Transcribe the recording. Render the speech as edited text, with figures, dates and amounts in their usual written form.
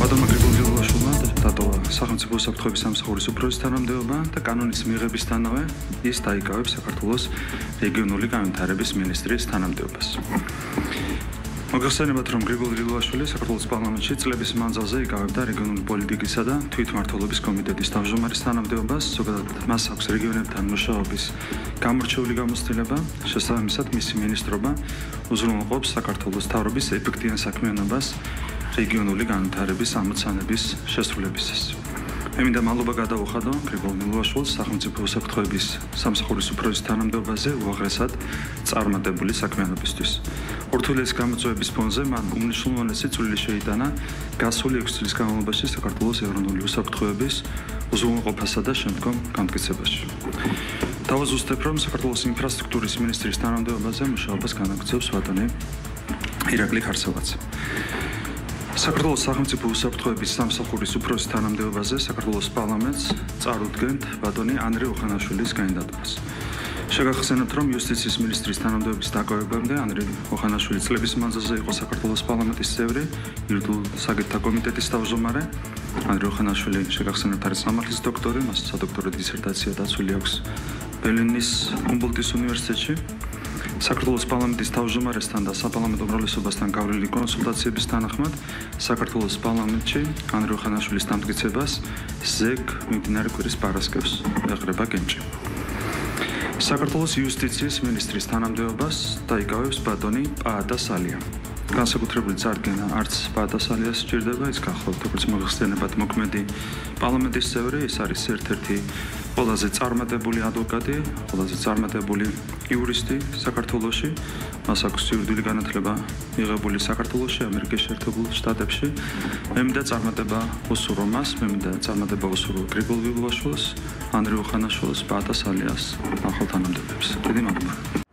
ბატონმა გრიგოლ-დილაშვილმა დატოვა სახელმწიფო უსაფრთხოების სამსახურის უფროსის თანამდებობა და კანონის მიღებისთანავე ის დაიკავებს საქართველოს რეგიონული განვითარების მინისტრის თანამდებობას. მოგხსენებათ, რომ გრიგოლ-დილაშვილი საქართველოს პარლამენტში წლების მანძილზე იკავებდა რეგიონული პოლიტიკისა და თვითმმართველობის კომიტეტის თავმჯდომარის თანამდებობას, ზოგადად მას აქვს რეგიონებთან მუშაობის გამორჩეული გამოცდილება, შესაბამისად მისი მინისტრობა უზრუნველყოფს საქართველოს მთავრობის ეფექტიან საქმიანობას რეგიონული განვითარების ამოცანების შესრულებისას. მე მინდა მადლობა გადავუხადო გრიგოლ-დილაშვილს სახელმწიფო უსაფრთხოების სამსახურის უფროსის თანამდებობაზე უაღრესად წარმატებული საქმიანობისთვის. ურთულეს გამოწვევების ფონზე მან უმნიშვნელოვანესი წვლილი შეიტანა გასული 6 წლის განმავლობაში საქართველოს ეროვნული უსაფრთხოების უზრუნველყოფასა და შემდგომ განმტკიცებაში. დავაზუსტებ, რომ საქართველოს ინფრასტრუქტურის მინისტრის თანამდებობაზე მუშაობას განაგრძობს ბატონი ირაკლი ხარსევაძე. საქართველოს სახელმწიფო უსაფრთხოების სამსახურის უფროსის თანამდებობაზე საქართველოს პარლამენტს წარუდგენთ ბატონი ანდრე ოხანაშვილის კანდიდატურას. შეგახსენებთ, რომ იუსტიციის მინისტრის თანამდებობის დაკავებამდე ანდრე ოხანაშვილი წლების მანძილზე იყო საქართველოს პარლამენტის წევრი, იურიდიულ საკითხთა კომიტეტის თავმჯდომარე. ანდრე ოხანაშვილი შეგახსენებთ არის სამართლის დოქტორი, მას სადოქტორო დისერტაცია დაცული აქვს ბერლინის ჰუმბოლდტის უნივერსიტეტში. საქართველოს პარლამენტის თავმჯდომარესთან და საპარლამენტო უმრავლესობასთან გავლილი კონსულტაციების თანახმად საქართველოს პარლამენტში ანდრე ოხანაშვილის დამტკიცებას ზეგ მიმდინარე კვირის პარასკევს ეყრება კენჭი. საქართველოს იუსტიციის მინისტრის თანამდებობას დაიკავებს ბატონი პაატა სალია. განსაკუთრებული წარდგენა არც პაატა სალიას სჭირდება, ის გახლავთ, როგორც მოგხსენებათ, მოქმედი პარლამენტის წევრი, ის არის ერთ-ერთი ყველაზე წარმატებული ადვოკატი, ყველაზე წარმატებული იურისტი საქართველოში. მას აქვს იურიდიული განათლება მიღებული საქართველოში, ამერიკის შეერთებულ შტატებში. მე მინდა წარმატება უსურვო მას, მე მინდა წარმატება უსურვო გრიგოლ-დილაშვილს, ანდრე ოხანაშვილს, პაატა სალიას ახალ თანამდებობებს. დიდი მადლობა.